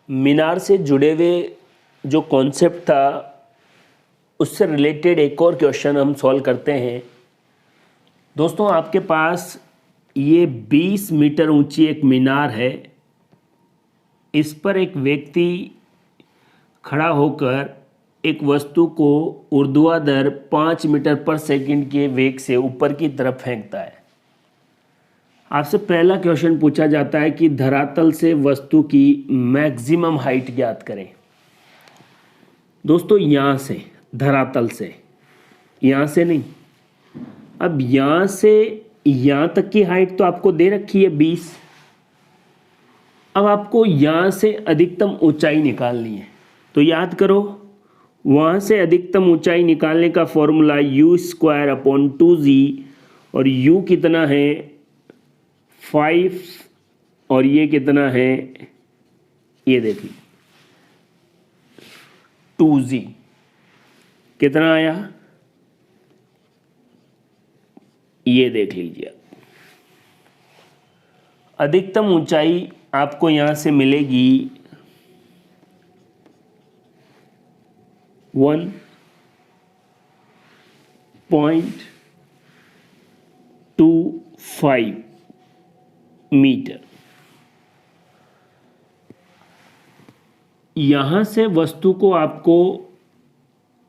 मीनार से जुड़े हुए जो कॉन्सेप्ट था उससे रिलेटेड एक और क्वेश्चन हम सॉल्व करते हैं। दोस्तों, आपके पास ये 20 मीटर ऊंची एक मीनार है। इस पर एक व्यक्ति खड़ा होकर एक वस्तु को ऊर्ध्वाधर 5 मीटर पर सेकंड के वेग से ऊपर की तरफ फेंकता है। आपसे पहला क्वेश्चन पूछा जाता है कि धरातल से वस्तु की मैक्सिमम हाइट ज्ञात करें। दोस्तों, यहाँ से धरातल से, यहाँ से नहीं। अब यहाँ से यहाँ तक की हाइट तो आपको दे रखी है 20। अब आपको यहाँ से अधिकतम ऊंचाई निकालनी है। तो याद करो, वहाँ से अधिकतम ऊंचाई निकालने का फॉर्मूला u²/2g, और u कितना है 5 और ये कितना है, ये देखिए 2g कितना आया, ये देख लीजिए। अधिकतम ऊंचाई आपको यहां से मिलेगी 1.25 मीटर। यहां से वस्तु को आपको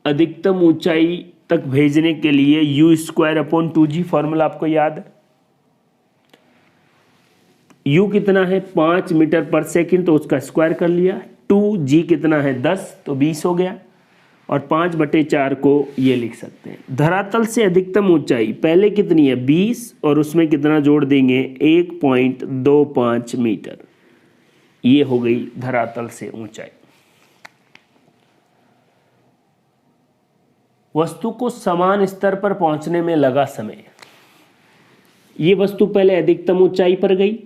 अधिकतम ऊंचाई तक भेजने के लिए u²/2g फॉर्मूला आपको याद है। u कितना है 5 मीटर पर सेकंड, तो उसका स्क्वायर कर लिया। 2g कितना है 10, तो 20 हो गया। और 5/4 को ये लिख सकते हैं। धरातल से अधिकतम ऊंचाई पहले कितनी है 20, और उसमें कितना जोड़ देंगे 1.25 मीटर। ये हो गई धरातल से ऊंचाई। वस्तु को समान स्तर पर पहुंचने में लगा समय। ये वस्तु पहले अधिकतम ऊंचाई पर गई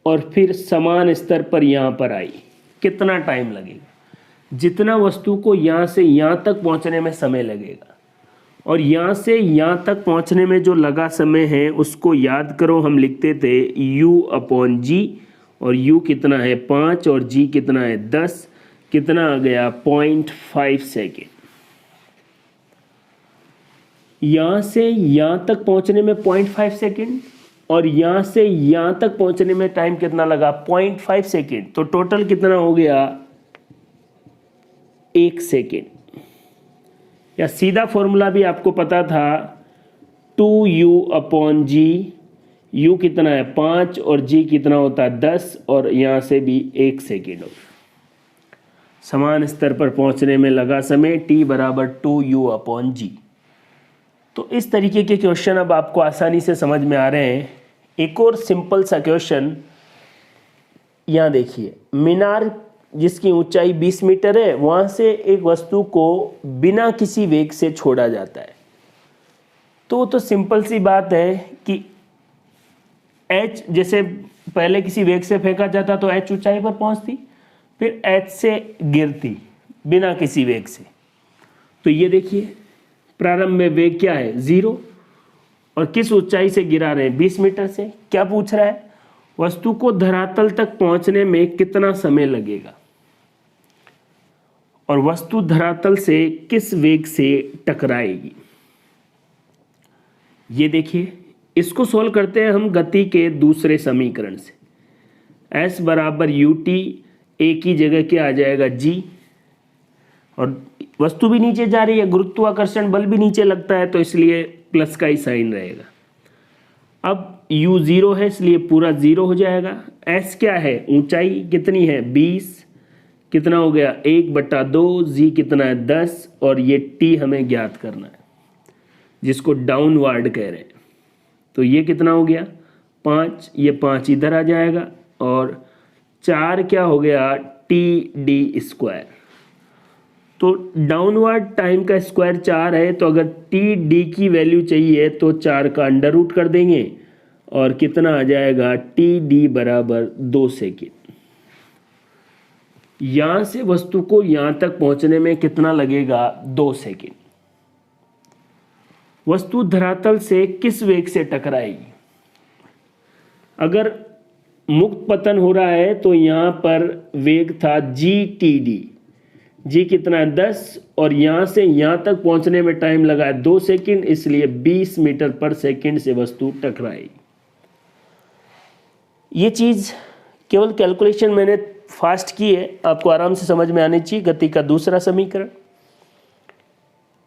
और फिर समान स्तर पर यहां पर आई। कितना टाइम लगेगा? जितना वस्तु को यहाँ से यहाँ तक पहुँचने में समय लगेगा, और यहाँ से यहाँ तक पहुँचने में जो लगा समय है उसको याद करो। हम लिखते थे u/g, और u कितना है 5 और g कितना है 10। कितना आ गया 0.5 सेकेंड। यहाँ से यहाँ तक पहुँचने में 0.5 सेकेंड, और यहाँ से यहाँ तक पहुँचने में टाइम कितना लगा 0.5 सेकेंड। तो टोटल कितना हो गया 1 सेकेंड। या सीधा फॉर्मूला भी आपको पता था 2u/g। u कितना है 5 और g कितना होता है 10, और यहाँ से भी 1 सेकेंड होगा। समान स्तर पर पहुँचने में लगा समय t = 2u/g। तो इस तरीके के क्वेश्चन अब आपको आसानी से समझ में आ रहे हैं। एक और सिंपल सा क्वेश्चन यहाँ देखिए। मीनार जिसकी ऊंचाई 20 मीटर है, वहां से एक वस्तु को बिना किसी वेग से छोड़ा जाता है। तो सिंपल सी बात है कि h जैसे पहले किसी वेग से फेंका जाता तो h ऊंचाई पर पहुंचती, फिर h से गिरती बिना किसी वेग से। तो ये देखिए, प्रारंभ में वेग क्या है 0, और किस ऊंचाई से गिरा रहे हैं 20 मीटर से। क्या पूछ रहा है? वस्तु को धरातल तक पहुंचने में कितना समय लगेगा, और वस्तु धरातल से किस वेग से टकराएगी। ये देखिए, इसको सोल्व करते हैं हम गति के दूसरे समीकरण से। s = ut, a की जगह क्या आ जाएगा g, और वस्तु भी नीचे जा रही है, गुरुत्वाकर्षण बल भी नीचे लगता है, तो इसलिए प्लस का ही साइन रहेगा। अब u 0 है, इसलिए पूरा 0 हो जाएगा। s क्या है, ऊंचाई कितनी है 20, कितना हो गया 1/2, g कितना है 10, और ये t हमें ज्ञात करना है, जिसको डाउनवर्ड कह रहे हैं। तो ये कितना हो गया 5, ये 5 इधर आ जाएगा, और 4 क्या हो गया td²। तो डाउनवर्ड टाइम का स्क्वायर 4 है, तो अगर td की वैल्यू चाहिए तो 4 का अंडर रूट कर देंगे, और कितना आ जाएगा td = 2 सेकेंड। यहां से वस्तु को यहां तक पहुंचने में कितना लगेगा 2 सेकेंड। वस्तु धरातल से किस वेग से टकराएगी? अगर मुक्त पतन हो रहा है तो यहाँ पर वेग था GTD। जी कितना है 10 और यहाँ से यहाँ तक पहुँचने में टाइम लगा है 2 सेकंड, इसलिए 20 मीटर पर सेकंड से वस्तु टकराएगी। ये चीज़ केवल कैलकुलेशन मैंने फास्ट की है, आपको आराम से समझ में आनी चाहिए। गति का दूसरा समीकरण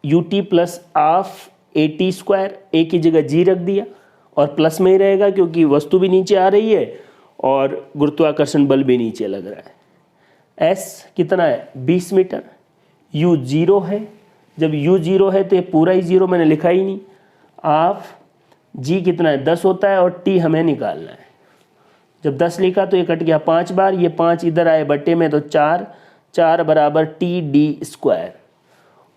ut plus half AT square, A की जगह जी रख दिया और प्लस में ही रहेगा क्योंकि वस्तु भी नीचे आ रही है और गुरुत्वाकर्षण बल भी नीचे लग रहा है। s कितना है 20 मीटर, u 0 है, जब u 0 है तो ये पूरा ही 0 मैंने लिखा ही नहीं। हाफ g कितना है 10 होता है और t हमें निकालना है। जब 10 लिखा तो ये कट गया 5 बार, ये 5 इधर आए बट्टे में तो 4 बराबर TD स्क्वायर।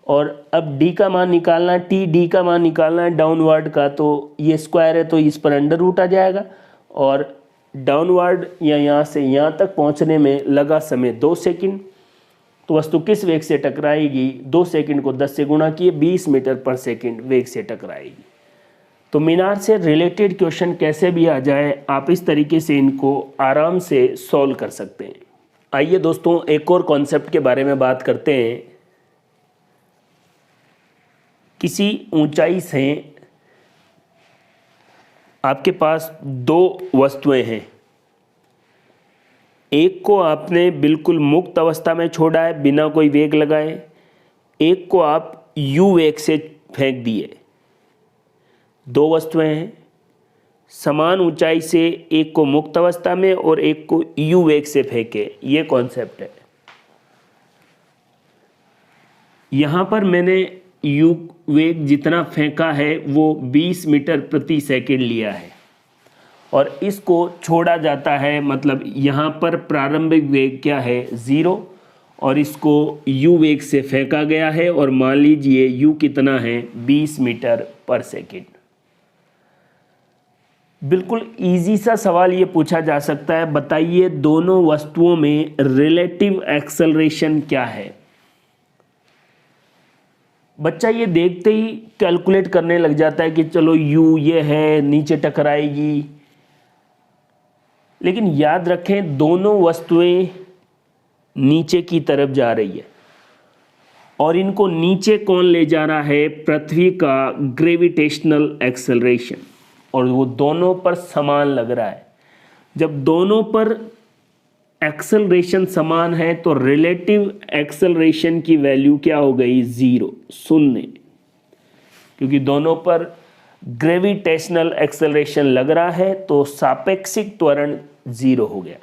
और अब d का मान निकालना है, TD का मान निकालना है डाउनवर्ड का, तो ये स्क्वायर है तो इस पर अंडर रूट आ जाएगा और डाउनवर्ड या यहाँ से यहाँ तक पहुँचने में लगा समय 2 सेकंड। तो वस्तु किस वेग से टकराएगी, 2 सेकंड को 10 से गुणा किए 20 मीटर पर सेकंड वेग से टकराएगी। तो मीनार से रिलेटेड क्वेश्चन कैसे भी आ जाए आप इस तरीके से इनको आराम से सॉल्व कर सकते हैं। आइए दोस्तों एक और कॉन्सेप्ट के बारे में बात करते हैं। किसी ऊंचाई से आपके पास 2 वस्तुएं हैं, एक को आपने बिल्कुल मुक्त अवस्था में छोड़ा है बिना कोई वेग लगाए, एक को आप u वेग से फेंक दिए। 2 वस्तुएं हैं समान ऊंचाई से, एक को मुक्त अवस्था में और एक को u वेग से फेंके, ये कॉन्सेप्ट है। यहाँ पर मैंने u वेग जितना फेंका है वो 20 मीटर प्रति सेकंड लिया है और इसको छोड़ा जाता है, मतलब यहाँ पर प्रारंभिक वेग क्या है 0 और इसको u वेग से फेंका गया है और मान लीजिए u कितना है 20 मीटर पर सेकंड। बिल्कुल इजी सा सवाल ये पूछा जा सकता है, बताइए दोनों वस्तुओं में रिलेटिव एक्सेलरेशन क्या है। बच्चा ये देखते ही कैलकुलेट करने लग जाता है कि चलो u ये है नीचे टकराएगी, लेकिन याद रखें दोनों वस्तुएं नीचे की तरफ जा रही है और इनको नीचे कौन ले जा रहा है, पृथ्वी का ग्रेविटेशनल एक्सेलरेशन, और वो दोनों पर समान लग रहा है। जब दोनों पर एक्सेलरेशन समान है तो रिलेटिव एक्सेलरेशन की वैल्यू क्या हो गई 0 शून्य, क्योंकि दोनों पर ग्रेविटेशनल एक्सेलरेशन लग रहा है तो सापेक्षिक त्वरण 0 हो गया।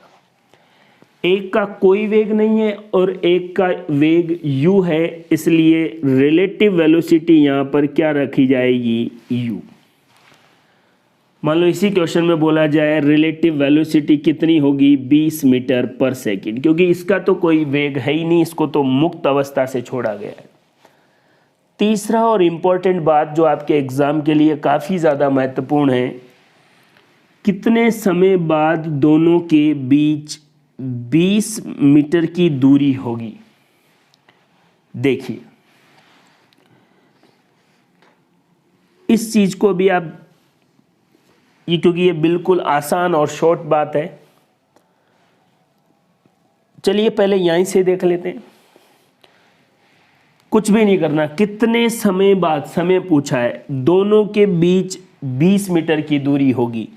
एक का कोई वेग नहीं है और एक का वेग u है, इसलिए रिलेटिव वेलोसिटी यहाँ पर क्या रखी जाएगी u। मान लो इसी क्वेश्चन में बोला जाए रिलेटिव वेलोसिटी कितनी होगी 20 मीटर पर सेकंड, क्योंकि इसका तो कोई वेग है ही नहीं, इसको तो मुक्त अवस्था से छोड़ा गया है। तीसरा और इम्पोर्टेंट बात जो आपके एग्जाम के लिए काफ़ी ज़्यादा महत्वपूर्ण है, कितने समय बाद दोनों के बीच 20 मीटर की दूरी होगी। देखिए इस चीज़ को भी आप क्योंकि ये बिल्कुल आसान और शॉर्ट बात है, चलिए पहले यहीं से देख लेते हैं। कुछ भी नहीं करना, कितने समय बाद, समय पूछा है, दोनों के बीच 20 मीटर की दूरी होगी।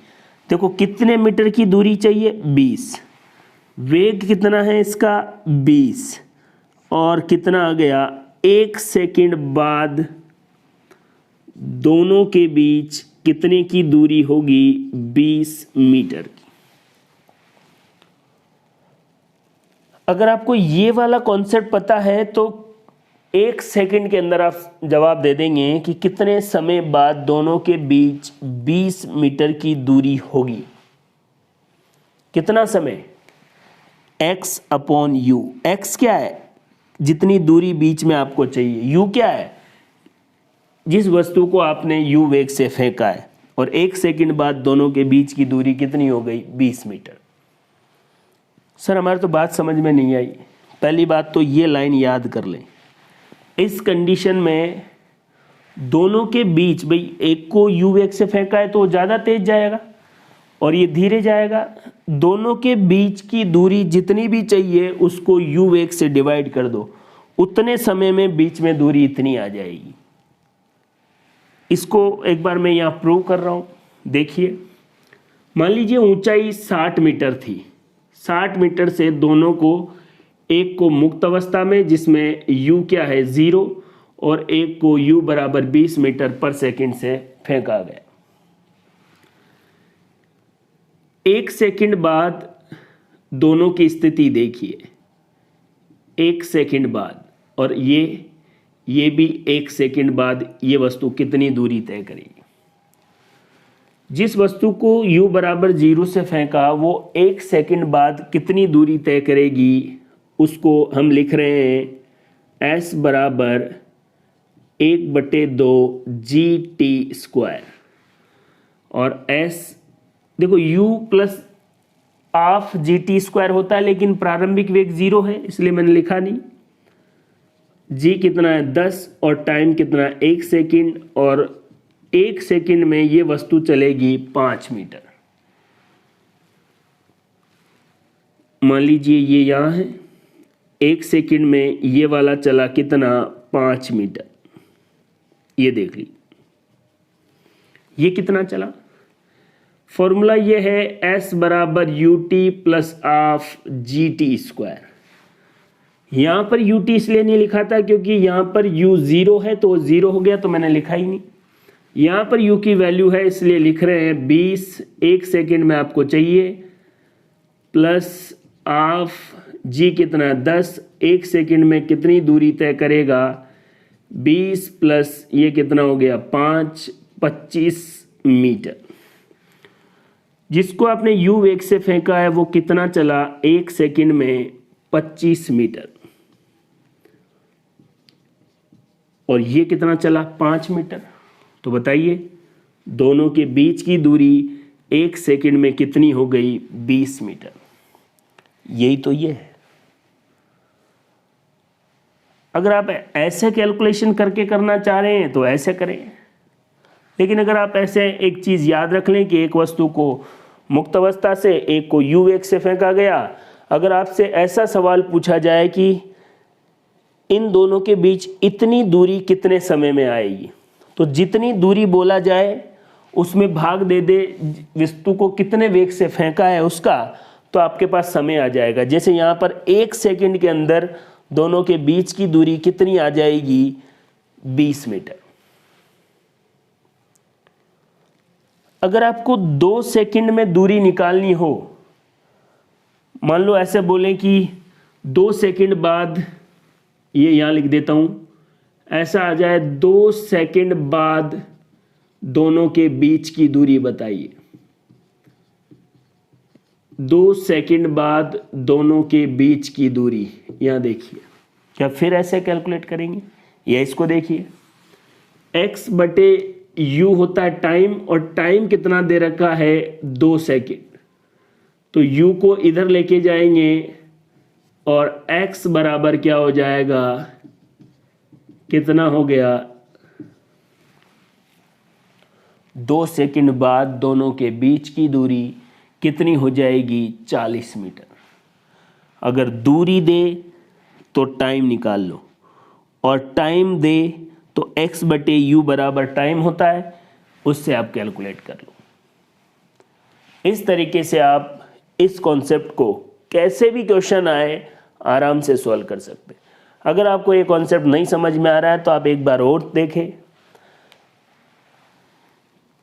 देखो कितने मीटर की दूरी चाहिए 20, वेग कितना है इसका 20 और कितना आ गया 1 सेकंड बाद दोनों के बीच कितने की दूरी होगी 20 मीटर की। अगर आपको ये वाला कॉन्सेप्ट पता है तो 1 सेकंड के अंदर आप जवाब दे देंगे कि कितने समय बाद दोनों के बीच 20 मीटर की दूरी होगी। कितना समय, x अपॉन यू। x क्या है, जितनी दूरी बीच में आपको चाहिए, u क्या है, जिस वस्तु को आपने u वेग से फेंका है, और 1 सेकंड बाद दोनों के बीच की दूरी कितनी हो गई 20 मीटर। सर हमारे तो बात समझ में नहीं आई। पहली बात तो ये लाइन याद कर लें, इस कंडीशन में दोनों के बीच, भाई एक को u वेग से फेंका है तो ज़्यादा तेज जाएगा और ये धीरे जाएगा। दोनों के बीच की दूरी जितनी भी चाहिए उसको u वेग से डिवाइड कर दो, उतने समय में बीच में दूरी इतनी आ जाएगी। इसको एक बार मैं यहाँ प्रूव कर रहा हूँ। देखिए, मान लीजिए ऊंचाई 60 मीटर थी। 60 मीटर से दोनों को, एक को मुक्त अवस्था में जिसमें u क्या है 0 और एक को u बराबर 20 मीटर पर सेकंड से फेंका गया। 1 सेकंड बाद दोनों की स्थिति देखिए, 1 सेकंड बाद, और ये भी 1 सेकंड बाद ये वस्तु कितनी दूरी तय करेगी। जिस वस्तु को u बराबर 0 से फेंका वो 1 सेकंड बाद कितनी दूरी तय करेगी, उसको हम लिख रहे हैं s बराबर 1/2 GT²। और s देखो u प्लस हाफ GT² होता है, लेकिन प्रारंभिक वेग 0 है इसलिए मैंने लिखा नहीं। g कितना है 10 और टाइम कितना है 1 सेकंड, और 1 सेकंड में ये वस्तु चलेगी 5 मीटर। मान लीजिए ये यहाँ है, 1 सेकंड में ये वाला चला कितना 5 मीटर। ये देख लीजिए ये कितना चला। फॉर्मूला ये है s बराबर ut प्लस हाफ GT²। यहाँ पर ut इसलिए नहीं लिखा था क्योंकि यहाँ पर u 0 है तो 0 हो गया, तो मैंने लिखा ही नहीं। यहाँ पर u की वैल्यू है इसलिए लिख रहे हैं 20 1 सेकंड में आपको चाहिए, प्लस हाफ g कितना 10 1 सेकंड में कितनी दूरी तय करेगा 20 प्लस ये कितना हो गया 5 25 मीटर। जिसको आपने u वेग से फेंका है वो कितना चला 1 सेकंड में 25 मीटर, और ये कितना चला 5 मीटर। तो बताइए दोनों के बीच की दूरी 1 सेकंड में कितनी हो गई 20 मीटर। यही तो ये है। अगर आप ऐसे कैलकुलेशन करके करना चाह रहे हैं तो ऐसे करें, लेकिन अगर आप ऐसे एक चीज़ याद रख लें कि एक वस्तु को मुक्त अवस्था से, एक को u वेग से फेंका गया। अगर आपसे ऐसा सवाल पूछा जाए कि इन दोनों के बीच इतनी दूरी कितने समय में आएगी, तो जितनी दूरी बोला जाए उसमें भाग दे दे वस्तु को कितने वेग से फेंका है उसका, तो आपके पास समय आ जाएगा। जैसे यहाँ पर 1 सेकंड के अंदर दोनों के बीच की दूरी कितनी आ जाएगी 20 मीटर। अगर आपको 2 सेकंड में दूरी निकालनी हो, मान लो ऐसे बोलें कि 2 सेकंड बाद, ये यहाँ लिख देता हूँ, ऐसा आ जाए 2 सेकंड बाद दोनों के बीच की दूरी बताइए। 2 सेकंड बाद दोनों के बीच की दूरी, यहाँ देखिए। क्या फिर ऐसे कैलकुलेट करेंगे, या इसको देखिए, x बटे u होता है टाइम, और टाइम कितना दे रखा है 2 सेकंड। तो u को इधर लेके जाएंगे और x बराबर क्या हो जाएगा, कितना हो गया 2 सेकंड बाद दोनों के बीच की दूरी कितनी हो जाएगी 40 मीटर। अगर दूरी दे तो टाइम निकाल लो, और टाइम दे तो x बटे u बराबर टाइम होता है, उससे आप कैलकुलेट कर लो। इस तरीके से आप इस कॉन्सेप्ट को कैसे भी क्वेश्चन आए आराम से सॉल्व कर सकते हैं। अगर आपको ये कॉन्सेप्ट नहीं समझ में आ रहा है तो आप एक बार और देखें।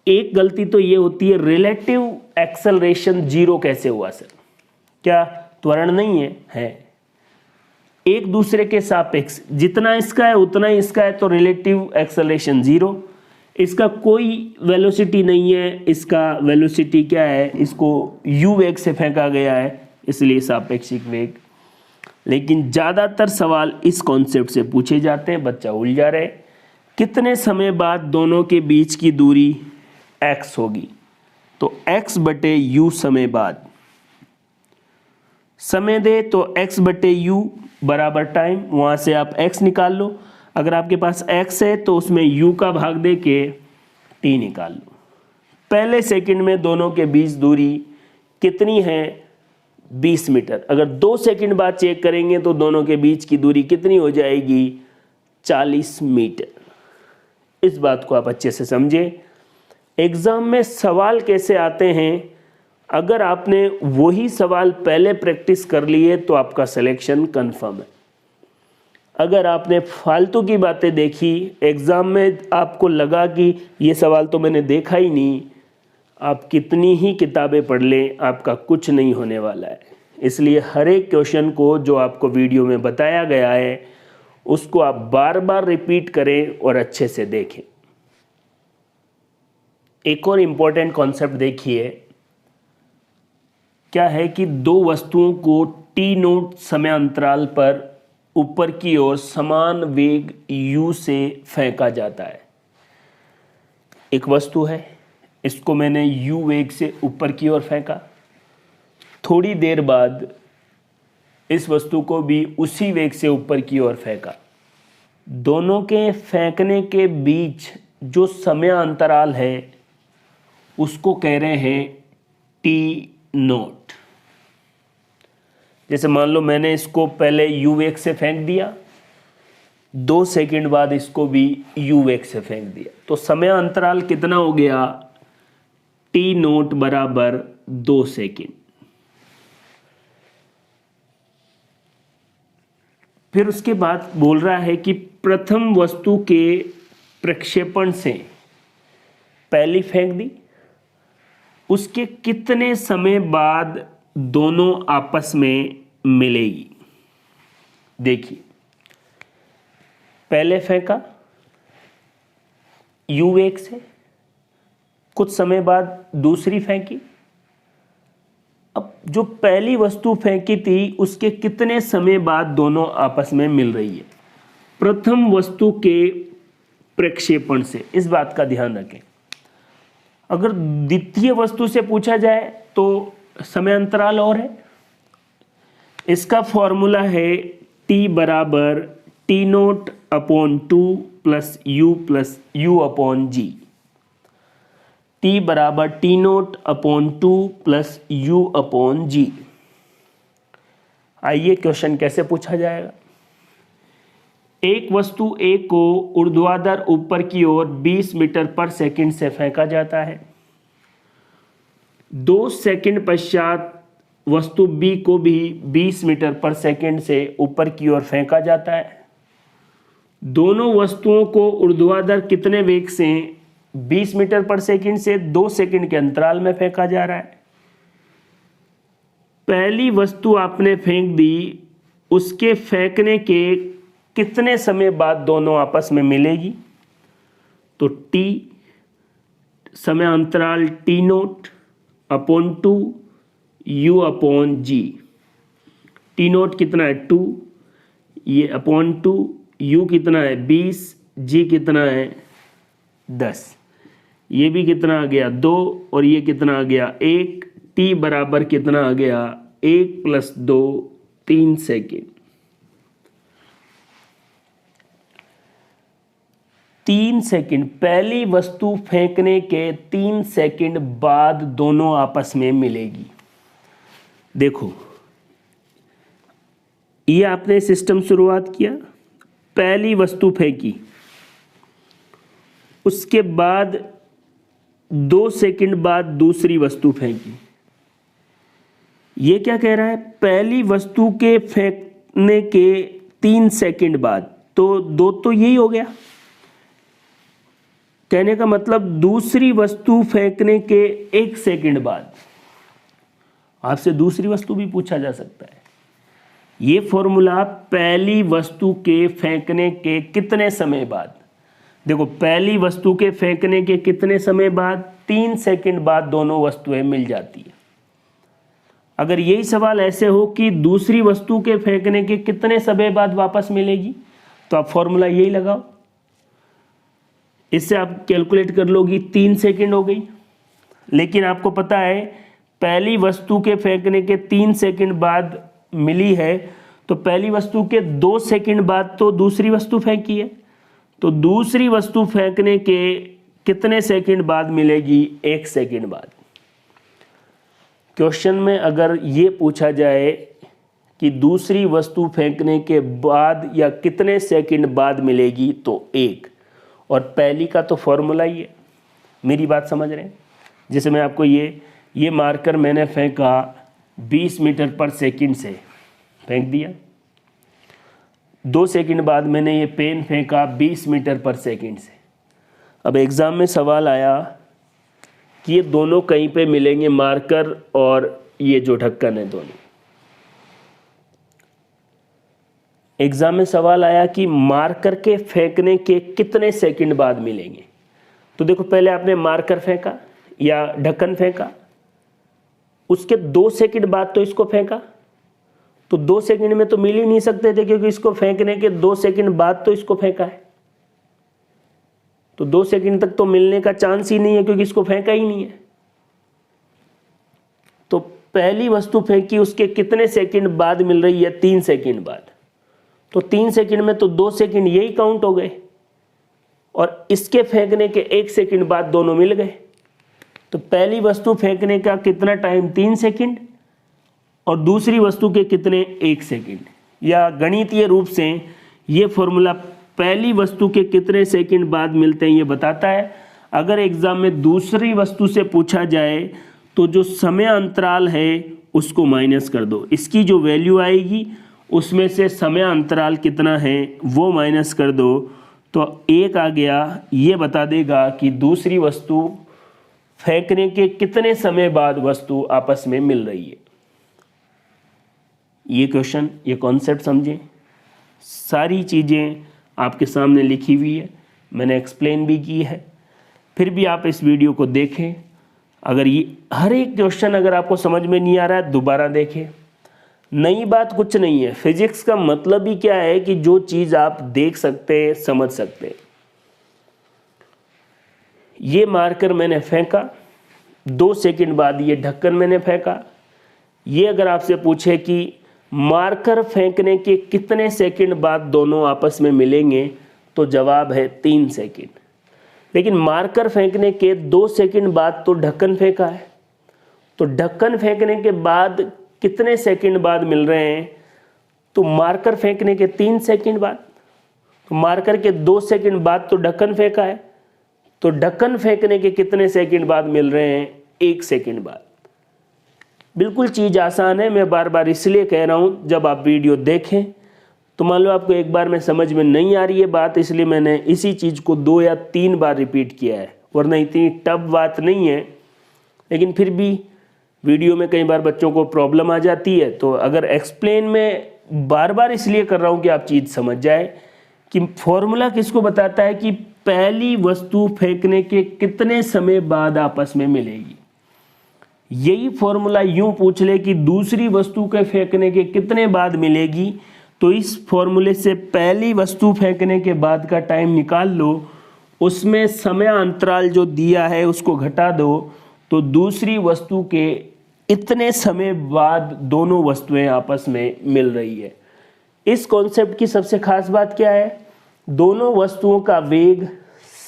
एक गलती तो ये होती है, रिलेटिव एक्सेलरेशन 0 कैसे हुआ सर? क्या त्वरण नहीं है एक दूसरे के सापेक्ष, जितना इसका है उतना ही इसका है, तो रिलेटिव एक्सेलरेशन 0। इसका कोई वेलोसिटी नहीं है, इसका वेलोसिटी क्या है, इसको u वेग से फेंका गया है इसलिए सापेक्षिक वेग। लेकिन ज़्यादातर सवाल इस कॉन्सेप्ट से पूछे जाते हैं, बच्चा उलझा रहे। कितने समय बाद दोनों के बीच की दूरी x होगी, तो x बटे u समय बाद। समय दे तो x बटे u बराबर टाइम, वहाँ से आप x निकाल लो। अगर आपके पास x है तो उसमें u का भाग दे के t निकाल लो। पहले सेकंड में दोनों के बीच दूरी कितनी है? 20 मीटर। अगर 2 सेकंड बाद चेक करेंगे तो दोनों के बीच की दूरी कितनी हो जाएगी? 40 मीटर। इस बात को आप अच्छे से समझें। एग्जाम में सवाल कैसे आते हैं, अगर आपने वही सवाल पहले प्रैक्टिस कर लिए तो आपका सिलेक्शन कंफर्म है। अगर आपने फालतू की बातें देखी, एग्ज़ाम में आपको लगा कि ये सवाल तो मैंने देखा ही नहीं, आप कितनी ही किताबें पढ़ लें, आपका कुछ नहीं होने वाला है। इसलिए हर एक क्वेश्चन को जो आपको वीडियो में बताया गया है उसको आप बार बार रिपीट करें और अच्छे से देखें। एक और इम्पोर्टेंट कॉन्सेप्ट देखिए, क्या है कि दो वस्तुओं को टी नोट समय अंतराल पर ऊपर की ओर समान वेग u से फेंका जाता है। एक वस्तु है, इसको मैंने u वेग से ऊपर की ओर फेंका, थोड़ी देर बाद इस वस्तु को भी उसी वेग से ऊपर की ओर फेंका। दोनों के फेंकने के बीच जो समय अंतराल है उसको कह रहे हैं टी नोट। जैसे मान लो मैंने इसको पहले u वेग से फेंक दिया, 2 सेकंड बाद इसको भी u वेग से फेंक दिया, तो समय अंतराल कितना हो गया? टी नोट बराबर 2 सेकंड। फिर उसके बाद बोल रहा है कि प्रथम वस्तु के प्रक्षेपण से पहली फेंक दी, उसके कितने समय बाद दोनों आपस में मिलेगी? देखिए, पहले फेंका u वेग से, कुछ समय बाद दूसरी फेंकी। अब जो पहली वस्तु फेंकी थी उसके कितने समय बाद दोनों आपस में मिल रही है? प्रथम वस्तु के प्रक्षेपण से, इस बात का ध्यान रखें। अगर द्वितीय वस्तु से पूछा जाए तो समय अंतराल और है। इसका फॉर्मूला है t बराबर टी नोट अपॉन 2 प्लस u अपॉन जी। t बराबर टी नोट अपॉन 2 प्लस u अपॉन जी। आइए क्वेश्चन कैसे पूछा जाएगा। एक वस्तु A को ऊर्ध्वाधर ऊपर की ओर 20 मीटर पर सेकंड से फेंका जाता है। 2 सेकंड पश्चात वस्तु B को भी 20 मीटर पर सेकंड से ऊपर की ओर फेंका जाता है। दोनों वस्तुओं को ऊर्ध्वाधर कितने वेग से? 20 मीटर पर सेकंड से 2 सेकंड के अंतराल में फेंका जा रहा है। पहली वस्तु आपने फेंक दी, उसके फेंकने के कितने समय बाद दोनों आपस में मिलेगी? तो t समय अंतराल T naught upon 2 u upon G. T naught कितना है? 2, ये अपॉन 2, u कितना है? 20, जी कितना है? 10। ये भी कितना आ गया? 2, और ये कितना आ गया? 1। t बराबर कितना आ गया? 1 प्लस 2, 3 सेकेंड। 3 सेकंड, पहली वस्तु फेंकने के 3 सेकंड बाद दोनों आपस में मिलेगी। देखो, ये आपने सिस्टम शुरुआत किया, पहली वस्तु फेंकी, उसके बाद 2 सेकंड बाद दूसरी वस्तु फेंकी। ये क्या कह रहा है? पहली वस्तु के फेंकने के 3 सेकंड बाद, तो 2 तो यही हो गया। कहने का मतलब दूसरी वस्तु फेंकने के 1 सेकंड बाद। आपसे दूसरी वस्तु भी पूछा जा सकता है। ये फॉर्मूला पहली वस्तु के फेंकने के कितने समय बाद। देखो, पहली वस्तु के फेंकने के कितने समय बाद? 3 सेकंड बाद दोनों वस्तुएं मिल जाती है। अगर यही सवाल ऐसे हो कि दूसरी वस्तु के फेंकने के कितने समय बाद वापस मिलेगी, तो आप फॉर्मूला यही लगाओ। इससे आप कैलकुलेट कर लोगी, 3 सेकंड हो गई। लेकिन आपको पता है पहली वस्तु के फेंकने के 3 सेकंड बाद मिली है, तो पहली वस्तु के 2 सेकंड बाद तो दूसरी वस्तु फेंकी है, तो दूसरी वस्तु फेंकने के कितने सेकंड बाद मिलेगी? 1 सेकंड बाद। क्वेश्चन में अगर ये पूछा जाए कि दूसरी वस्तु फेंकने के बाद या कितने सेकंड बाद मिलेगी, तो 1, और पहली का तो फॉर्मूला ही है। मेरी बात समझ रहे हैं? जैसे मैं आपको ये मार्कर मैंने फेंका 20 मीटर पर सेकंड से फेंक दिया, 2 सेकंड बाद मैंने ये पेन फेंका 20 मीटर पर सेकंड से। अब एग्ज़ाम में सवाल आया कि ये दोनों कहीं पे मिलेंगे, मार्कर और ये जो ढक्कन है दोनों। एग्ज़ाम में सवाल आया कि मार्कर के फेंकने के कितने सेकंड बाद मिलेंगे। तो देखो, पहले आपने मार्कर फेंका या ढक्कन फेंका, उसके 2 सेकंड बाद तो इसको फेंका, तो 2 सेकंड में तो मिल ही नहीं सकते थे, क्योंकि इसको फेंकने के 2 सेकंड बाद तो इसको फेंका है। तो 2 सेकंड तक तो मिलने का चांस ही नहीं है, क्योंकि इसको फेंका ही नहीं है। तो पहली वस्तु फेंकी, उसके कितने सेकंड बाद मिल रही है? 3 सेकंड बाद। तो 3 सेकंड में तो 2 सेकंड यही काउंट हो गए, और इसके फेंकने के 1 सेकंड बाद दोनों मिल गए। तो पहली वस्तु फेंकने का कितना टाइम? 3 सेकंड, और दूसरी वस्तु के कितने? 1 सेकंड। या गणितीय रूप से ये फॉर्मूला पहली वस्तु के कितने सेकंड बाद मिलते हैं ये बताता है। अगर एग्जाम में दूसरी वस्तु से पूछा जाए तो जो समय अंतराल है उसको माइनस कर दो, इसकी जो वैल्यू आएगी उसमें से समय अंतराल कितना है वो माइनस कर दो, तो 1 आ गया। ये बता देगा कि दूसरी वस्तु फेंकने के कितने समय बाद वस्तु आपस में मिल रही है। ये क्वेश्चन, ये कॉन्सेप्ट समझें। सारी चीज़ें आपके सामने लिखी हुई है, मैंने एक्सप्लेन भी की है, फिर भी आप इस वीडियो को देखें। अगर ये हर एक क्वेश्चन अगर आपको समझ में नहीं आ रहा है, दोबारा देखें। नई बात कुछ नहीं है। फिजिक्स का मतलब ही क्या है कि जो चीज़ आप देख सकते हैं, समझ सकते हैं। ये मार्कर मैंने फेंका, 2 सेकंड बाद ये ढक्कन मैंने फेंका। ये अगर आपसे पूछे कि मार्कर फेंकने के कितने सेकंड बाद दोनों आपस में मिलेंगे, तो जवाब है 3 सेकंड। लेकिन मार्कर फेंकने के 2 सेकंड बाद तो ढक्कन फेंका है, तो ढक्कन फेंकने के बाद कितने सेकंड बाद मिल रहे हैं? तो मार्कर फेंकने के 3 सेकंड बाद। तो मार्कर के 2 सेकंड बाद तो ढक्कन फेंका है, तो ढक्कन फेंकने के कितने सेकंड बाद मिल रहे हैं? 1 सेकंड बाद। बिल्कुल चीज़ आसान है। मैं बार बार इसलिए कह रहा हूँ, जब आप वीडियो देखें तो मान लो आपको एक बार में समझ में नहीं आ रही है बात, इसलिए मैंने इसी चीज़ को 2 या 3 बार रिपीट किया है, वरना इतनी टफ बात नहीं है। लेकिन फिर भी वीडियो में कई बार बच्चों को प्रॉब्लम आ जाती है, तो अगर एक्सप्लेन में बार बार इसलिए कर रहा हूँ कि आप चीज़ समझ जाए कि फॉर्मूला किसको बताता है कि पहली वस्तु फेंकने के कितने समय बाद आपस में मिलेगी। यही फॉर्मूला यूं पूछ ले कि दूसरी वस्तु के फेंकने के कितने बाद मिलेगी, तो इस फॉर्मूले से पहली वस्तु फेंकने के बाद का टाइम निकाल लो, उसमें समय अंतराल जो दिया है उसको घटा दो, तो दूसरी वस्तु के इतने समय बाद दोनों वस्तुएं आपस में मिल रही है। इस कॉन्सेप्ट की सबसे खास बात क्या है? दोनों वस्तुओं का वेग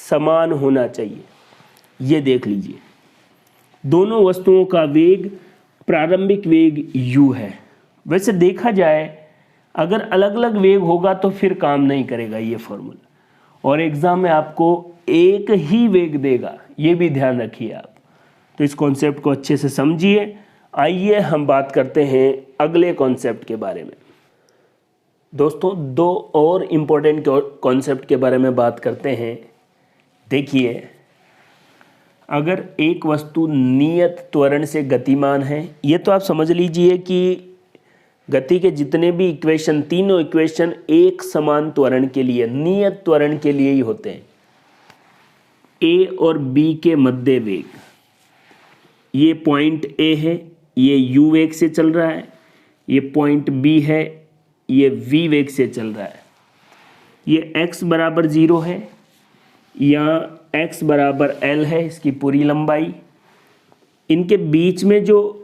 समान होना चाहिए। ये देख लीजिए, दोनों वस्तुओं का वेग, प्रारंभिक वेग u है। वैसे देखा जाए अगर अलग अलग वेग होगा तो फिर काम नहीं करेगा ये फॉर्मूला, और एग्जाम में आपको एक ही वेग देगा, ये भी ध्यान रखिए आप। तो इस कॉन्सेप्ट को अच्छे से समझिए। आइए हम बात करते हैं अगले कॉन्सेप्ट के बारे में। दोस्तों, 2 और इम्पोर्टेंट कॉन्सेप्ट के बारे में बात करते हैं। देखिए, अगर एक वस्तु नियत त्वरण से गतिमान है, ये तो आप समझ लीजिए कि गति के जितने भी इक्वेशन, तीनों इक्वेशन एक समान त्वरण के लिए, नियत त्वरण के लिए ही होते हैं। ए और बी के मध्य वेग, ये पॉइंट ए है, ये यू वेग से चल रहा है, ये पॉइंट बी है, ये वी वेग से चल रहा है। ये x बराबर 0 है, या x बराबर l है, इसकी पूरी लंबाई। इनके बीच में जो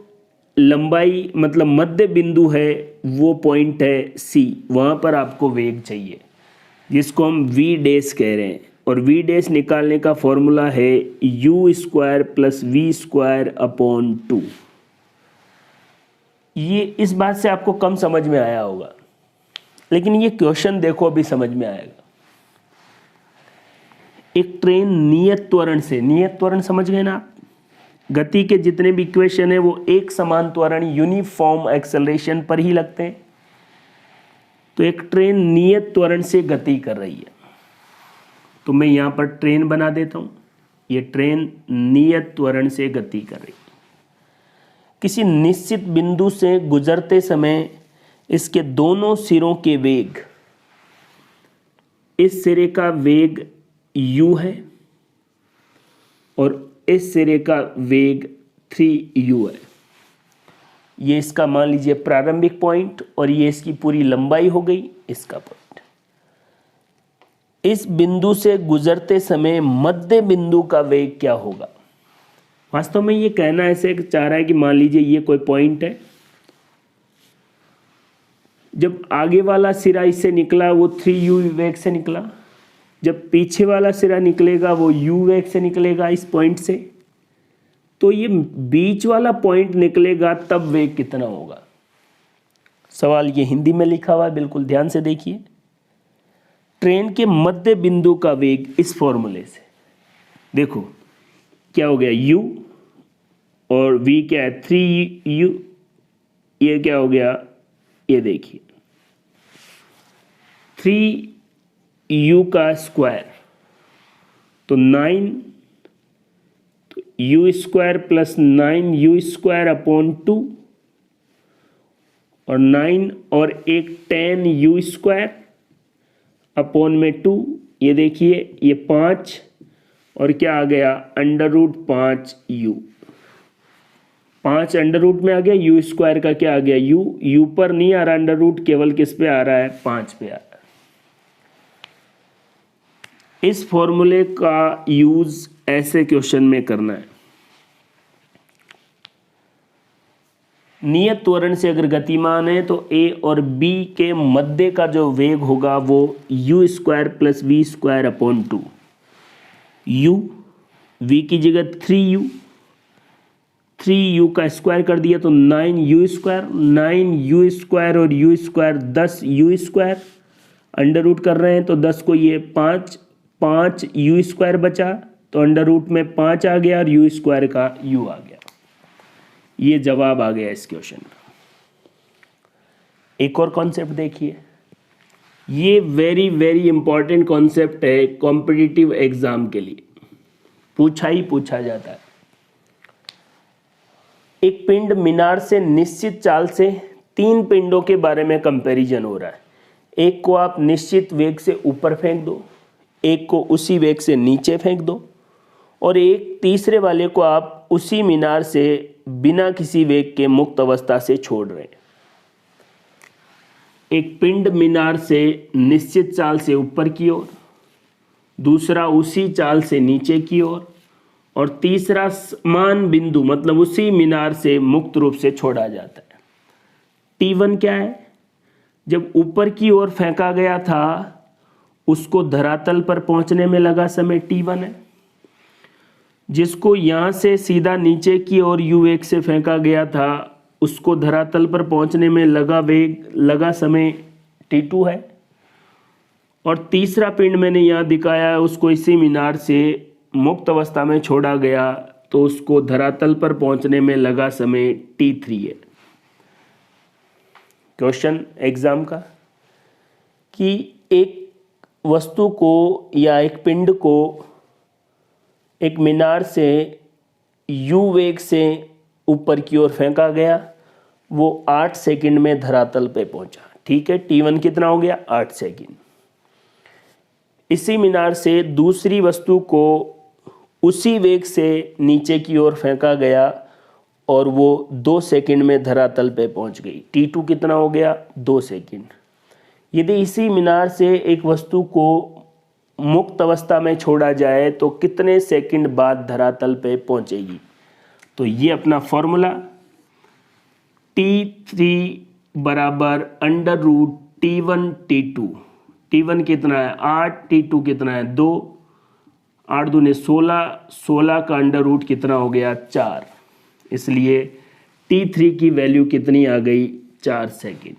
लंबाई मतलब मध्य बिंदु है वो पॉइंट है C, वहाँ पर आपको वेग चाहिए, जिसको हम v डैश कह रहे हैं। और v डैश निकालने का फॉर्मूला है u square plus v square upon 2। ये इस बात से आपको कम समझ में आया होगा, लेकिन ये क्वेश्चन देखो अभी समझ में आएगा। एक ट्रेन नियत त्वरण से, नियत त्वरण समझ गए ना आप, गति के जितने भी इक्वेशन है वो एक समान त्वरण यूनिफॉर्म एक्सेलरेशन पर ही लगते हैं। तो एक ट्रेन नियत त्वरण से गति कर रही है, तो मैं यहाँ पर ट्रेन बना देता हूँ। ये ट्रेन नियत त्वरण से गति कर रही है। किसी निश्चित बिंदु से गुजरते समय इसके दोनों सिरों के वेग, इस सिरे का वेग u है और इस सिरे का वेग 3u है। ये इसका मान लीजिए प्रारंभिक पॉइंट और ये इसकी पूरी लंबाई हो गई इसका पॉइंट। इस बिंदु से गुजरते समय मध्य बिंदु का वेग क्या होगा? वास्तव में ये कहना ऐसे चाह रहा है कि मान लीजिए ये कोई पॉइंट है, जब आगे वाला सिरा इससे निकला वो 3u वेग से निकला, जब पीछे वाला सिरा निकलेगा वो u वेग से निकलेगा इस पॉइंट से, तो ये बीच वाला पॉइंट निकलेगा तब वेग कितना होगा? सवाल ये हिंदी में लिखा हुआ है, बिल्कुल ध्यान से देखिए। ट्रेन के मध्य बिंदु का वेग इस फॉर्मूले से देखो क्या हो गया, u और v क्या है 3u, ये क्या हो गया, ये देखिए 3u का स्क्वायर तो 9, तो u square plus 9u square upon 2 और 9 और एक 10u स्क्वायर अपॉन में 2, ये देखिए ये 5 और क्या आ गया √5u, 5 अंडर रूट में आ गया, u स्क्वायर का क्या आ गया u पर नहीं आ रहा अंडर रूट, केवल किस पे आ रहा है 5 पे आ रहा है। इस फॉर्मूले का यूज ऐसे क्वेश्चन में करना है। नियत त्वरण से अगर गतिमान है तो a और b के मध्य का जो वेग होगा वो u square plus v square upon 2, u v की जगह 3u का स्क्वायर कर दिया तो 9u स्क्वायर, 9u स्क्वायर और u square 10u square, under root कर रहे हैं तो 10 को ये 5u स्क्वायर बचा तो अंडर रूट में 5 आ गया और u स्क्वायर का u आ गया। ये जवाब आ गया इस क्वेश्चन का। एक और कॉन्सेप्ट देखिए, ये वेरी वेरी इंपॉर्टेंट कॉन्सेप्ट है कॉम्पिटिटिव एग्जाम के लिए, पूछा ही पूछा जाता है। एक पिंड मीनार से निश्चित चाल से 3 पिंडों के बारे में कंपैरिजन हो रहा है। एक को आप निश्चित वेग से ऊपर फेंक दो, एक को उसी वेग से नीचे फेंक दो और एक तीसरे वाले को आप उसी मीनार से बिना किसी वेग के मुक्त अवस्था से छोड़ रहे हैं। एक पिंड मीनार से निश्चित चाल से ऊपर की ओर, दूसरा उसी चाल से नीचे की ओर और तीसरा समान बिंदु मतलब उसी मीनार से मुक्त रूप से छोड़ा जाता है। T1 क्या है? जब ऊपर की ओर फेंका गया था उसको धरातल पर पहुंचने में लगा समय T1 है। जिसको यहाँ से सीधा नीचे की ओर u वेग से फेंका गया था उसको धरातल पर पहुंचने में लगा समय T2 है। और तीसरा पिंड मैंने यहाँ दिखाया है, उसको इसी मीनार से मुक्त अवस्था में छोड़ा गया तो उसको धरातल पर पहुंचने में लगा समय T3 है। क्वेश्चन एग्जाम का कि एक वस्तु को या एक पिंड को एक मीनार से u वेग से ऊपर की ओर फेंका गया, वो 8 सेकंड में धरातल पे पहुंचा। ठीक है, T1 कितना हो गया 8 सेकंड। इसी मीनार से दूसरी वस्तु को उसी वेग से नीचे की ओर फेंका गया और वो 2 सेकंड में धरातल पे पहुंच गई। T2 कितना हो गया 2 सेकंड। यदि इसी मीनार से एक वस्तु को मुक्त अवस्था में छोड़ा जाए तो कितने सेकंड बाद धरातल पे पहुंचेगी? तो ये अपना फॉर्मूला T3 बराबर under root T1 T2। T1 कितना है 8, T2 कितना है 2 8 दूने 16, 16 का अंडर रूट कितना हो गया 4, इसलिए T3 की वैल्यू कितनी आ गई 4 सेकेंड।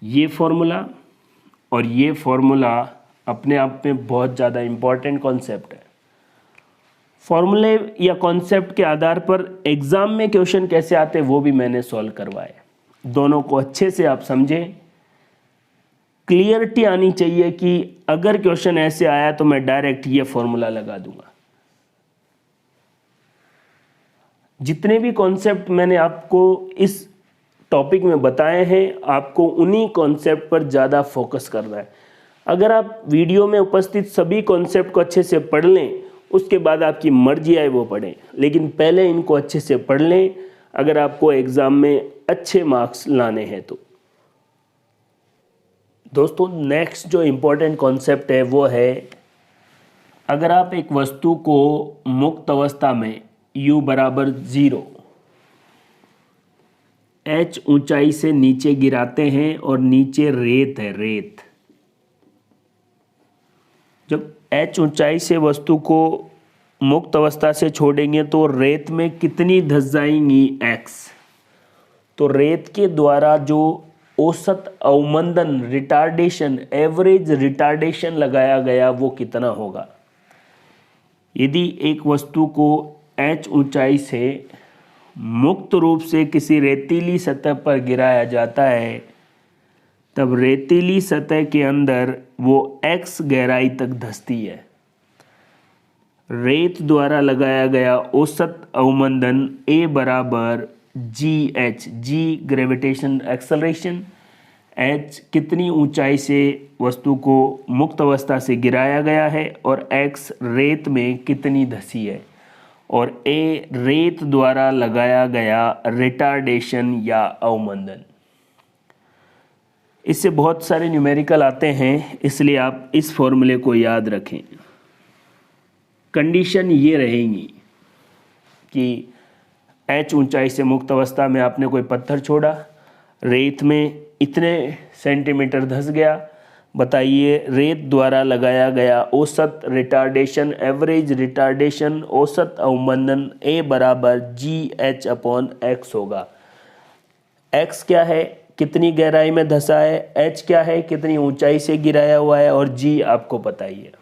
ये फॉर्मूला और ये फॉर्मूला अपने आप में बहुत ज़्यादा इम्पॉर्टेंट कॉन्सेप्ट है। फॉर्मूले या कॉन्सेप्ट के आधार पर एग्ज़ाम में क्वेश्चन कैसे आते हैं वो भी मैंने सॉल्व करवाए। दोनों को अच्छे से आप समझें, क्लियरिटी आनी चाहिए कि अगर क्वेश्चन ऐसे आया तो मैं डायरेक्ट ये फॉर्मूला लगा दूंगा। जितने भी कॉन्सेप्ट मैंने आपको इस टॉपिक में बताए हैं, आपको उन्हीं कॉन्सेप्ट पर ज़्यादा फोकस करना है। अगर आप वीडियो में उपस्थित सभी कॉन्सेप्ट को अच्छे से पढ़ लें, उसके बाद आपकी मर्जी आए वो पढ़ें, लेकिन पहले इनको अच्छे से पढ़ लें अगर आपको एग्ज़ाम में अच्छे मार्क्स लाने हैं तो। दोस्तों, नेक्स्ट जो इम्पोर्टेंट कॉन्सेप्ट है वो है, अगर आप एक वस्तु को मुक्त अवस्था में u बराबर 0 h ऊंचाई से नीचे गिराते हैं और नीचे रेत है, रेत। जब h ऊंचाई से वस्तु को मुक्त अवस्था से छोड़ेंगे तो रेत में कितनी धंस जाएंगी x। तो रेत के द्वारा जो औसत अवमंदन रिटार्डेशन, एवरेज रिटार्डेशन लगाया गया वो कितना होगा। यदि एक वस्तु को h ऊंचाई से मुक्त रूप से किसी रेतीली सतह पर गिराया जाता है, तब रेतीली सतह के अंदर वो x गहराई तक धंसती है। रेत द्वारा लगाया गया औसत अवमंदन A बराबर GH, G gravitation acceleration, H कितनी ऊंचाई से वस्तु को मुक्त अवस्था से गिराया गया है और X रेत में कितनी धंसी है, और A रेत द्वारा लगाया गया रिटार्डेशन या अवमंदन। इससे बहुत सारे न्यूमेरिकल आते हैं, इसलिए आप इस फॉर्मूले को याद रखें। कंडीशन ये रहेगी कि h ऊंचाई से मुक्त अवस्था में आपने कोई पत्थर छोड़ा, रेत में इतने सेंटीमीटर धंस गया, बताइए रेत द्वारा लगाया गया औसत रिटार्डेशन, एवरेज रिटार्डेशन, औसत अवमंदन A बराबर GH/x होगा। x क्या है, कितनी गहराई में धंसा है, h क्या है, कितनी ऊंचाई से गिराया हुआ है, और g आपको पता ही है।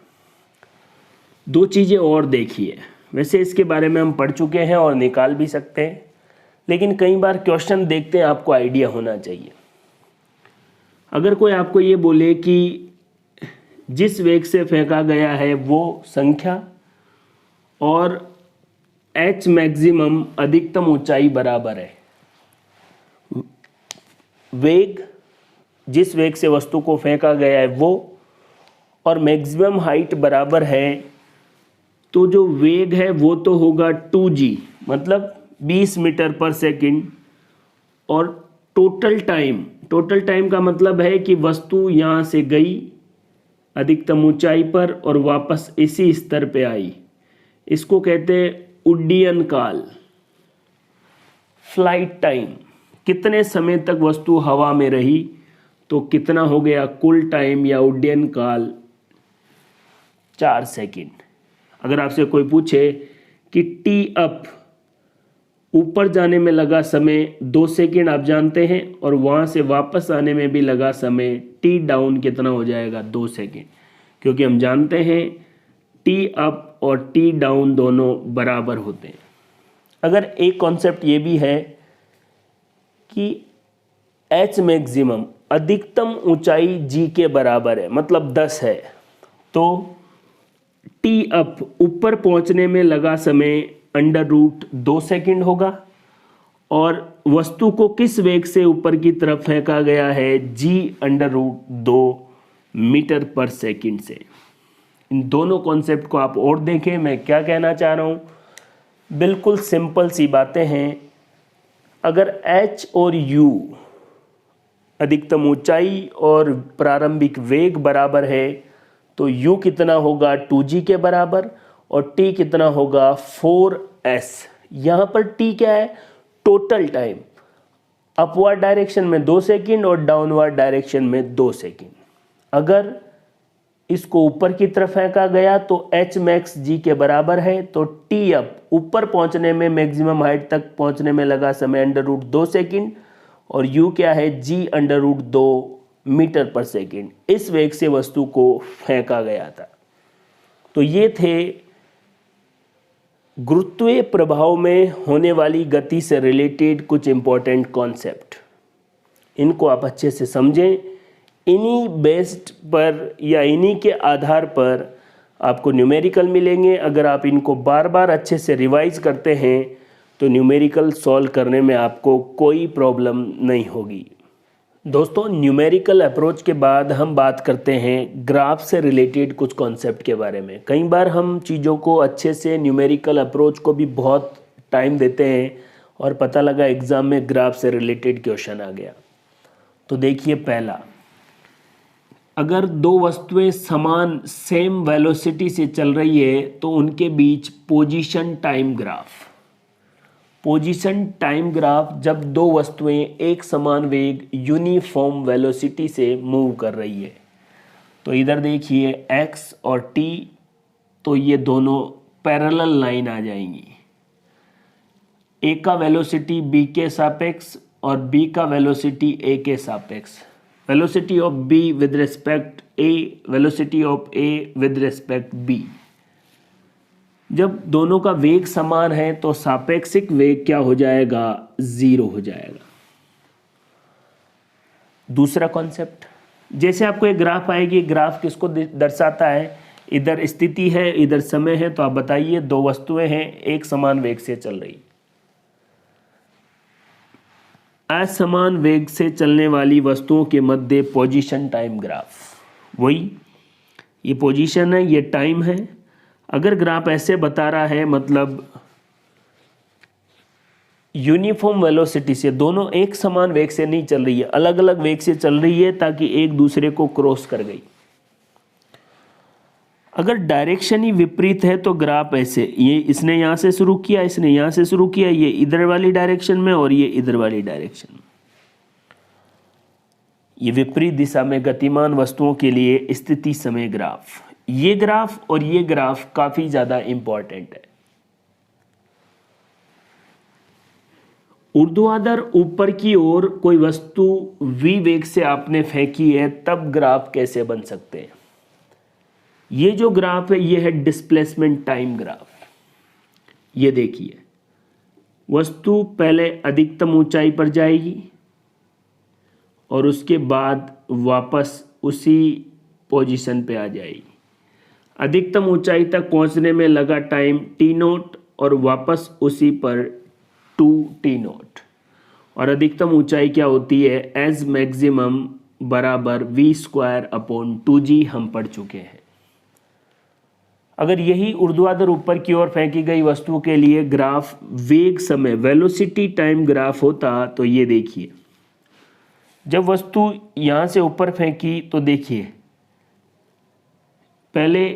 दो चीज़ें और देखिए, वैसे इसके बारे में हम पढ़ चुके हैं और निकाल भी सकते हैं, लेकिन कई बार क्वेश्चन देखते हैं आपको आइडिया होना चाहिए। अगर कोई आपको ये बोले कि जिस वेग से फेंका गया है वो संख्या और h मैक्सिमम अधिकतम ऊंचाई बराबर है, वेग जिस वेग से वस्तु को फेंका गया है वो और मैक्सिमम हाइट बराबर है, तो जो वेग है वो तो होगा 2g मतलब 20 मीटर पर सेकंड, और टोटल टाइम का मतलब है कि वस्तु यहाँ से गई अधिकतम ऊंचाई पर और वापस इसी स्तर पे आई, इसको कहते हैं उड्डयन काल, फ्लाइट टाइम। कितने समय तक वस्तु हवा में रही तो कितना हो गया कुल टाइम या उड्डयन काल, 4 सेकंड। अगर आपसे कोई पूछे कि टी अप ऊपर जाने में लगा समय 2 सेकंड आप जानते हैं, और वहाँ से वापस आने में भी लगा समय टी डाउन कितना हो जाएगा 2 सेकंड, क्योंकि हम जानते हैं टी अप और टी डाउन दोनों बराबर होते हैं। अगर एक कॉन्सेप्ट ये भी है कि एच मैक्सिमम अधिकतम ऊंचाई जी के बराबर है, मतलब 10 है, तो टी अप ऊपर पहुंचने में लगा समय अंडर रूट 2 सेकंड होगा, और वस्तु को किस वेग से ऊपर की तरफ फेंका गया है, जी अंडर रूट 2 मीटर पर सेकंड से। इन दोनों कॉन्सेप्ट को आप और देखें, मैं क्या कहना चाह रहा हूँ, बिल्कुल सिंपल सी बातें हैं। अगर h और u अधिकतम ऊंचाई और प्रारंभिक वेग बराबर है तो u कितना होगा 2g के बराबर, और t कितना होगा 4s। यहाँ पर t क्या है, टोटल टाइम, अपवर्ड डायरेक्शन में 2 सेकंड और डाउनवर्ड डायरेक्शन में 2 सेकंड। अगर इसको ऊपर की तरफ फेंका गया तो एच मैक्स जी के बराबर है, तो टी अप ऊपर पहुंचने में मैक्सिमम हाइट तक पहुंचने में लगा समय √2 सेकंड और यू क्या है जी √2 मीटर पर सेकंड। इस वेग से वस्तु को फेंका गया था। तो ये थे गुरुत्वीय प्रभाव में होने वाली गति से रिलेटेड कुछ इंपॉर्टेंट कॉन्सेप्ट। इनको आप अच्छे से समझें। इन्हीं बेस्ड पर या इन्हीं के आधार पर आपको न्यूमेरिकल मिलेंगे। अगर आप इनको बार बार अच्छे से रिवाइज करते हैं तो न्यूमेरिकल सॉल्व करने में आपको कोई प्रॉब्लम नहीं होगी। दोस्तों, न्यूमेरिकल अप्रोच के बाद हम बात करते हैं ग्राफ से रिलेटेड कुछ कॉन्सेप्ट के बारे में। कई बार हम चीज़ों को अच्छे से न्यूमेरिकल अप्रोच को भी बहुत टाइम देते हैं और पता लगा एग्ज़ाम में ग्राफ से रिलेटेड क्वेश्चन आ गया। तो देखिए, पहला, अगर दो वस्तुएं समान सेम वेलोसिटी से चल रही है तो उनके बीच position time graph. Position time graph जब दो वस्तुएं एक समान वेग यूनिफॉर्म वेलोसिटी से मूव कर रही है। तो इधर देखिए x और t, तो ये दोनों पैरेलल लाइन आ जाएंगी। a का वेलोसिटी b के सापेक्ष और b का वेलोसिटी a के सापेक्ष। Velocity of b with respect a, velocity of a with respect b। जब दोनों का वेग समान है तो सापेक्षिक वेग क्या हो जाएगा? 0 हो जाएगा। दूसरा कॉन्सेप्ट, जैसे आपको एक ग्राफ आएगी, ग्राफ किसको दर्शाता है? इधर स्थिति है, इधर समय है। तो आप बताइए, दो वस्तुएं हैं एक समान वेग से चल रही। असमान वेग से चलने वाली वस्तुओं के मध्य पोजीशन टाइम ग्राफ। वही ये पोजीशन है, ये टाइम है। अगर ग्राफ ऐसे बता रहा है, मतलब यूनिफॉर्म वेलोसिटी से, दोनों एक समान वेग से नहीं चल रही है, अलग अलग वेग से चल रही है ताकि एक दूसरे को क्रॉस कर गई। अगर डायरेक्शन ही विपरीत है तो ग्राफ ऐसे, ये इसने यहाँ से शुरू किया, इसने यहाँ से शुरू किया, ये इधर वाली डायरेक्शन में और ये इधर वाली डायरेक्शन में। ये विपरीत दिशा में गतिमान वस्तुओं के लिए स्थिति समय ग्राफ। ये ग्राफ और ये ग्राफ काफी ज्यादा इंपॉर्टेंट है। ऊर्ध्वाधर ऊपर की ओर कोई वस्तु v वेग से आपने फेंकी है, तब ग्राफ कैसे बन सकते हैं? ये जो ग्राफ है ये है डिस्प्लेसमेंट टाइम ग्राफ। ये देखिए, वस्तु पहले अधिकतम ऊंचाई पर जाएगी और उसके बाद वापस उसी पोजीशन पे आ जाएगी। अधिकतम ऊंचाई तक पहुंचने में लगा टाइम t0 और वापस उसी पर 2t0। और अधिकतम ऊंचाई क्या होती है? एज मैक्सिमम बराबर v²/2g हम पढ़ चुके हैं। अगर यही ऊर्ध्वाधर ऊपर की ओर फेंकी गई वस्तु के लिए ग्राफ वेग समय वेलोसिटी टाइम ग्राफ होता तो ये देखिए, जब वस्तु यहाँ से ऊपर फेंकी तो देखिए, पहले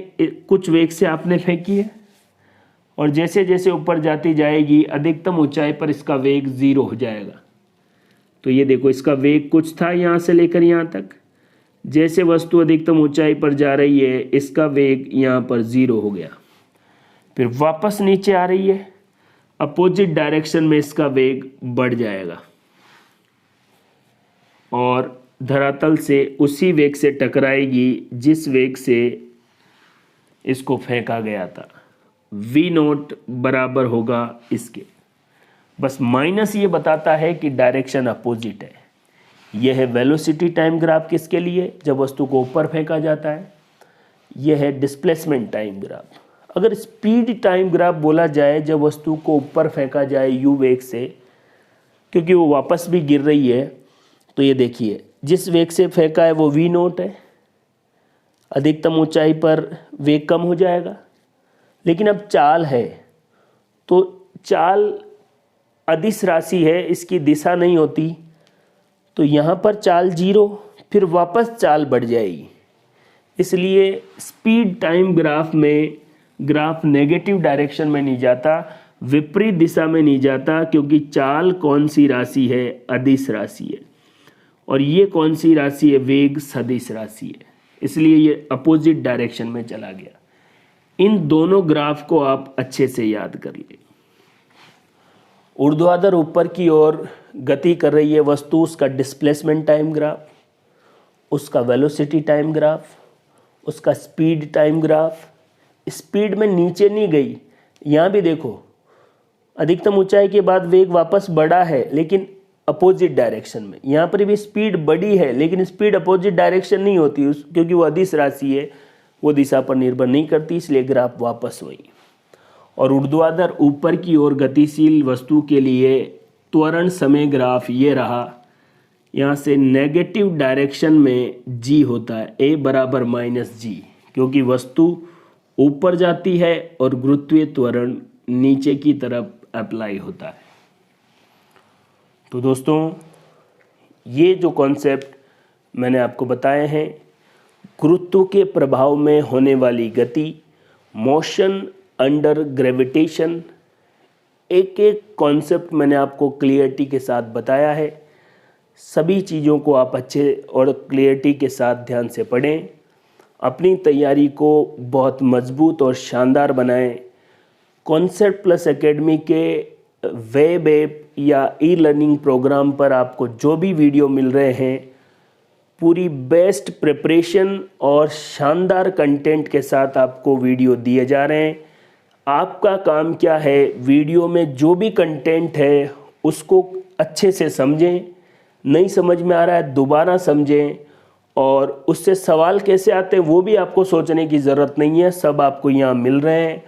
कुछ वेग से आपने फेंकी है और जैसे जैसे ऊपर जाती जाएगी अधिकतम ऊंचाई पर इसका वेग 0 हो जाएगा। तो ये देखो, इसका वेग कुछ था यहाँ से लेकर यहाँ तक। जैसे वस्तु अधिकतम ऊंचाई पर जा रही है, इसका वेग यहाँ पर 0 हो गया। फिर वापस नीचे आ रही है, अपोजिट डायरेक्शन में इसका वेग बढ़ जाएगा और धरातल से उसी वेग से टकराएगी जिस वेग से इसको फेंका गया था। v0 बराबर होगा इसके। बस माइनस ये बताता है कि डायरेक्शन अपोजिट है। यह है वेलोसिटी टाइम ग्राफ किसके लिए? जब वस्तु को ऊपर फेंका जाता है। यह है डिस्प्लेसमेंट टाइम ग्राफ। अगर स्पीड टाइम ग्राफ बोला जाए, जब वस्तु को ऊपर फेंका जाए u वेग से, क्योंकि वो वापस भी गिर रही है, तो ये देखिए, जिस वेग से फेंका है वो v0 है। अधिकतम ऊंचाई पर वेग कम हो जाएगा, लेकिन अब चाल है तो चाल अदिश राशि है, इसकी दिशा नहीं होती, तो यहाँ पर चाल 0, फिर वापस चाल बढ़ जाएगी। इसलिए स्पीड टाइम ग्राफ में ग्राफ नेगेटिव डायरेक्शन में नहीं जाता, विपरीत दिशा में नहीं जाता, क्योंकि चाल कौन सी राशि है? अदिश राशि है। और ये कौन सी राशि है? वेग सदिश राशि है। इसलिए ये अपोजिट डायरेक्शन में चला गया। इन दोनों ग्राफ को आप अच्छे से याद कर लिए। ऊर्ध्वाधर ऊपर की ओर गति कर रही है वस्तु, उसका डिस्प्लेसमेंट टाइम ग्राफ, उसका वेलोसिटी टाइम ग्राफ, उसका स्पीड टाइम ग्राफ। स्पीड में नीचे नहीं गई, यहाँ भी देखो अधिकतम ऊंचाई के बाद वेग वापस बढ़ा है लेकिन अपोजिट डायरेक्शन में। यहाँ पर भी स्पीड बढ़ी है लेकिन स्पीड अपोजिट डायरेक्शन नहीं होती क्योंकि वो अदिश राशि है, वो दिशा पर निर्भर नहीं करती, इसलिए ग्राफ वापस हुई। और ऊर्ध्वाधर ऊपर की ओर गतिशील वस्तु के लिए त्वरण समय ग्राफ ये रहा। यहाँ से नेगेटिव डायरेक्शन में जी होता है, ए बराबर माइनस जी, क्योंकि वस्तु ऊपर जाती है और गुरुत्वीय त्वरण नीचे की तरफ अप्लाई होता है। तो दोस्तों ये जो कॉन्सेप्ट मैंने आपको बताए हैं, गुरुत्व के प्रभाव में होने वाली गति, मोशन अंडर ग्रेविटेशन, एक एक कॉन्सेप्ट मैंने आपको क्लियरिटी के साथ बताया है। सभी चीज़ों को आप अच्छे और क्लियरिटी के साथ ध्यान से पढ़ें, अपनी तैयारी को बहुत मजबूत और शानदार बनाएं। कॉन्सेप्ट प्लस एकेडमी के वेब ऐप या ई लर्निंग प्रोग्राम पर आपको जो भी वीडियो मिल रहे हैं, पूरी बेस्ट प्रिपरेशन और शानदार कंटेंट के साथ आपको वीडियो दिए जा रहे हैं। आपका काम क्या है, वीडियो में जो भी कंटेंट है उसको अच्छे से समझें, नहीं समझ में आ रहा है दोबारा समझें, और उससे सवाल कैसे आते हैं वो भी आपको सोचने की ज़रूरत नहीं है, सब आपको यहाँ मिल रहे हैं।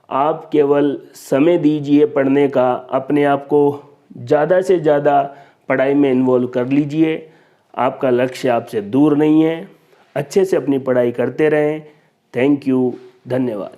आप केवल समय दीजिए पढ़ने का, अपने आप को ज़्यादा से ज़्यादा पढ़ाई में इन्वॉल्व कर लीजिए। आपका लक्ष्य आपसे दूर नहीं है, अच्छे से अपनी पढ़ाई करते रहें। थैंक यू, धन्यवाद।